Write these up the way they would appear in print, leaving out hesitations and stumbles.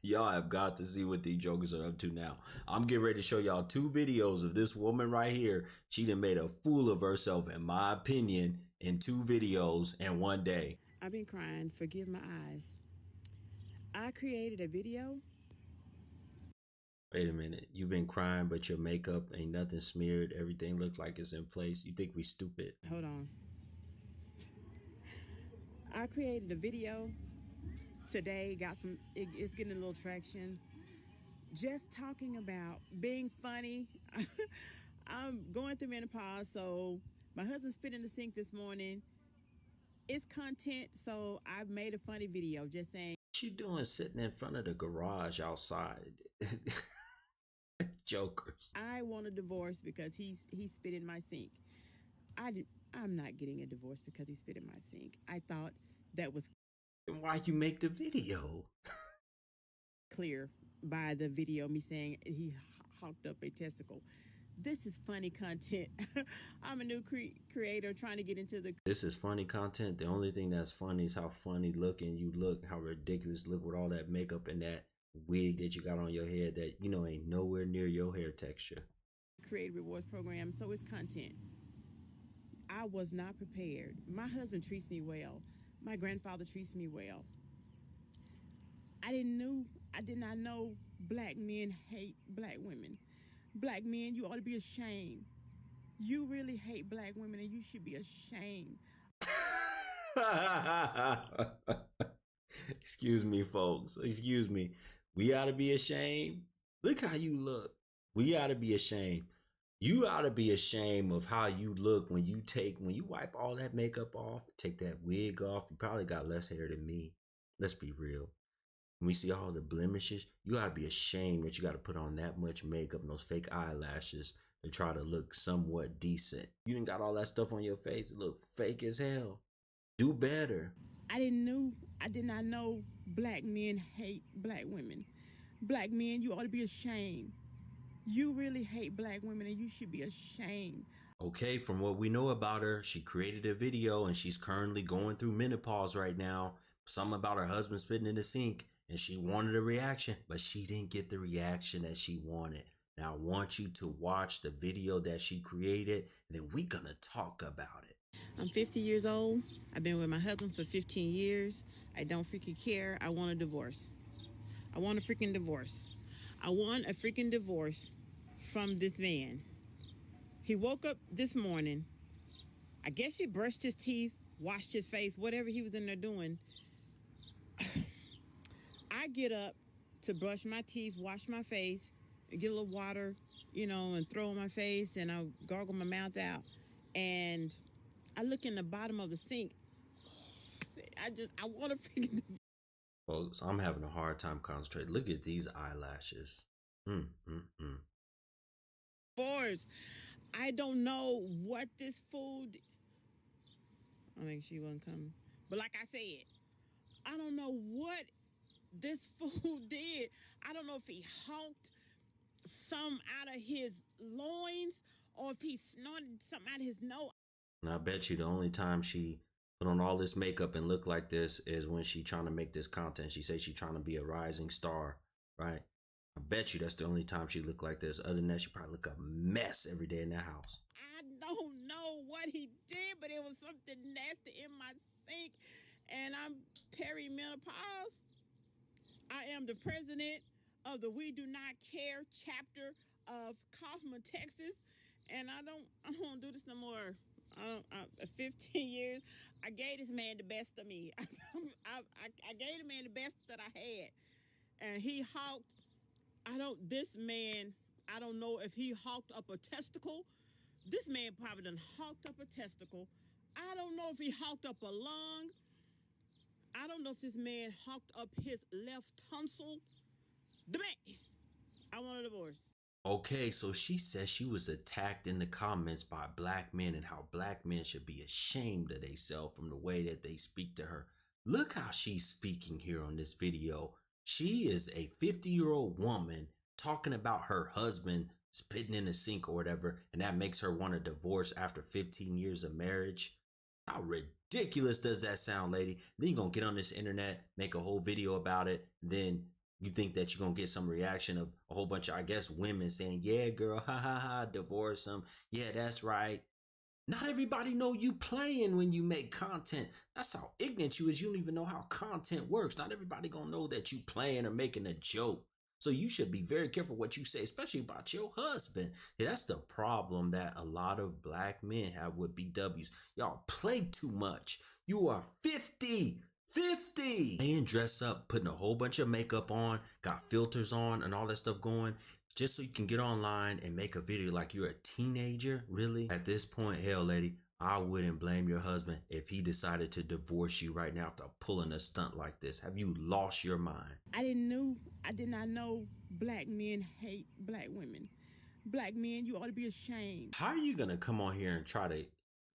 Y'all have got to see what these jokers are up to now. I'm getting ready to show y'all 2 videos of this woman right here. She done made a fool of herself, in my opinion, in 2 videos in one day. I've been crying. Forgive my eyes. I created a video. Wait a minute. You've been crying, but your makeup ain't nothing smeared. Everything looks like it's in place. You think we stupid? Hold on. I created a video today. It's getting a little traction. Just talking about being funny. I'm going through menopause, so my husband spit in the sink this morning. It's content, so I've made a funny video just saying. What you doing sitting in front of the garage outside? Jokers. I want a divorce because he spit in my sink. I'm not getting a divorce because he spit in my sink. I thought that was. And why you make the video? Clear by the video, me saying he hawked up a testicle. This is funny content. I'm a new creator trying to get into the. This is funny content. The only thing that's funny is how funny looking you look, how ridiculous look with all that makeup and that wig that you got on your head that, you know, ain't nowhere near your hair texture. Creative rewards program, so it's content. I was not prepared. My husband treats me well. My grandfather treats me well. I did not know black men hate black women. Black men, you ought to be ashamed. You really hate black women and you should be ashamed. Excuse me, folks. Excuse me. We ought to be ashamed. Look how you look. We ought to be ashamed. You ought to be ashamed of how you look when you wipe all that makeup off, take that wig off. You probably got less hair than me. Let's be real. When we see all the blemishes, you gotta be ashamed that you gotta put on that much makeup and those fake eyelashes to try to look somewhat decent. You done got all that stuff on your face. It look fake as hell. Do better. I did not know black men hate black women. Black men, you ought to be ashamed. You really hate black women and you should be ashamed. Okay, from what we know about her, she created a video and she's currently going through menopause right now. Something about her husband spitting in the sink. And she wanted a reaction, but she didn't get the reaction that she wanted. Now I want you to watch the video that she created, and then we're gonna talk about it. I'm 50 years old. I've been with my husband for 15 years. I don't freaking care. I want a divorce. I want a freaking divorce. I want a freaking divorce from this man. He woke up this morning. I guess he brushed his teeth, washed his face, whatever he was in there doing. I get up to brush my teeth, wash my face, get a little water, and throw on my face, and I gargle my mouth out. And I look in the bottom of the sink. I want to freaking. Folks, I'm having a hard time concentrating. Look at these eyelashes. Force. I don't know what this food. I think she wasn't coming. But like I said, I don't know what this fool did. I don't know if he honked some out of his loins or if he snorted something out of his nose. And I bet you the only time she put on all this makeup and look like this is when she trying to make this content. She says she's trying to be a rising star, right? I bet you that's the only time she look like this. Other than that, she probably look a mess every day in that house. I don't know what he did, but it was something nasty in my sink. And I'm perimenopause. I am the president of the We Do Not Care chapter of Kaufman, Texas. And I don't want to do this no more. 15 years, I gave this man the best of me. I gave the man the best that I had. And he hawked, I don't know if he hawked up a testicle. This man probably done hawked up a testicle. I don't know if he hawked up a lung. I don't know if this man hawked up his left tonsil. The man, I want a divorce. Okay, so she says she was attacked in the comments by black men and how black men should be ashamed of themselves from the way that they speak to her. Look how she's speaking here on this video. She is a 50-year-old woman talking about her husband spitting in the sink or whatever, and that makes her want a divorce after 15 years of marriage. How ridiculous does that sound, lady? Then you're gonna get on this internet, make a whole video about it, then You think that you're gonna get some reaction of a whole bunch of, I guess, women saying, "Yeah, girl, ha ha ha, divorce him. Yeah, that's right." Not everybody know you playing when you make content. That's how ignorant you is. You don't even know how content works. Not everybody gonna know that you playing or making a joke. So you should be very careful what you say, especially about your husband. Yeah, that's the problem that a lot of black men have with BWs. Y'all play too much. You are 50. 50. And dress up, putting a whole bunch of makeup on, got filters on and all that stuff going, just so you can get online and make a video like you're a teenager. Really? At this point, hell, lady, I wouldn't blame your husband if he decided to divorce you right now after pulling a stunt like this. Have you lost your mind? I did not know black men hate black women. Black men, you ought to be ashamed. How are you gonna come on here and try to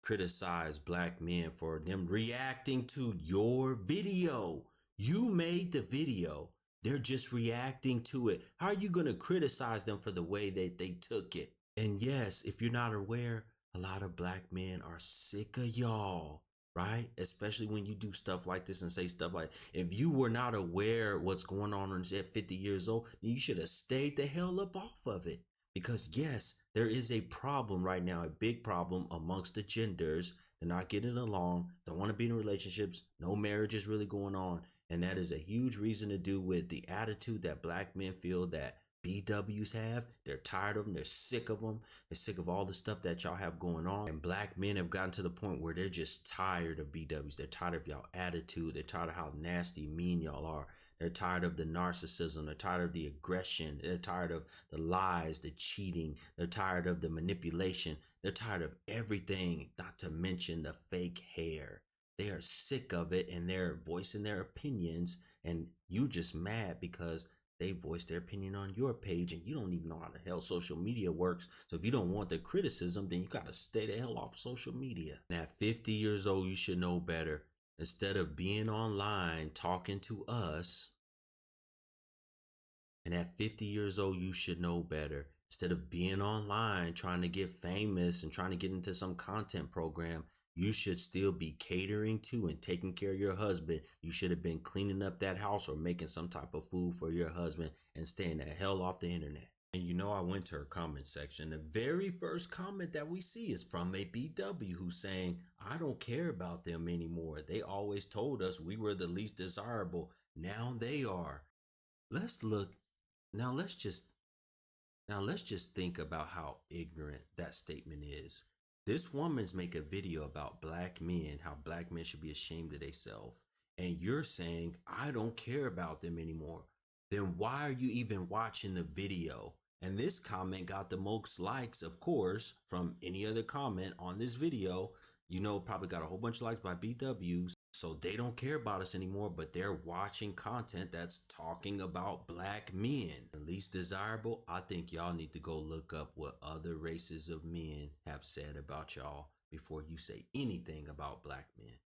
criticize black men for them reacting to your video? You made the video. They're just reacting to it. How are you gonna criticize them for the way that they took it? And yes, if you're not aware, a lot of black men are sick of y'all, right? Especially when you do stuff like this and say stuff like, if you were not aware what's going on at 50 years old, then you should have stayed the hell up off of it. Because yes, there is a problem right now, a big problem amongst the genders. They're not getting along, don't want to be in relationships, no marriage is really going on. And that is a huge reason to do with the attitude that black men feel that BWs have. They're tired of them. They're sick of them. They're sick of all the stuff that y'all have going on. And black men have gotten to the point where they're just tired of BWs. They're tired of y'all attitude. They're tired of how nasty, mean y'all are. They're tired of the narcissism. They're tired of the aggression. They're tired of the lies, the cheating. They're tired of the manipulation. They're tired of everything, not to mention the fake hair. They are sick of it and they're voicing their opinions, and you just mad because they voice their opinion on your page and you don't even know how the hell social media works. So if you don't want the criticism, then you got to stay the hell off social media. And at 50 years old, you should know better. Instead of being online talking to us, and at 50 years old, you should know better. Instead of being online trying to get famous and trying to get into some content program, you should still be catering to and taking care of your husband. You should have been cleaning up that house or making some type of food for your husband and staying the hell off the internet. And you know, I went to her comment section. The very first comment that we see is from a BW who's saying, "I don't care about them anymore. They always told us we were the least desirable. Now they are." Let's look. Now let's just think about how ignorant that statement is. This woman's make a video about black men, how black men should be ashamed of themselves. And you're saying, "I don't care about them anymore." Then why are you even watching the video? And this comment got the most likes, of course, from any other comment on this video. You know, probably got a whole bunch of likes by BWs. So they don't care about us anymore, but they're watching content that's talking about black men. The least desirable, I think y'all need to go look up what other races of men have said about y'all before you say anything about black men.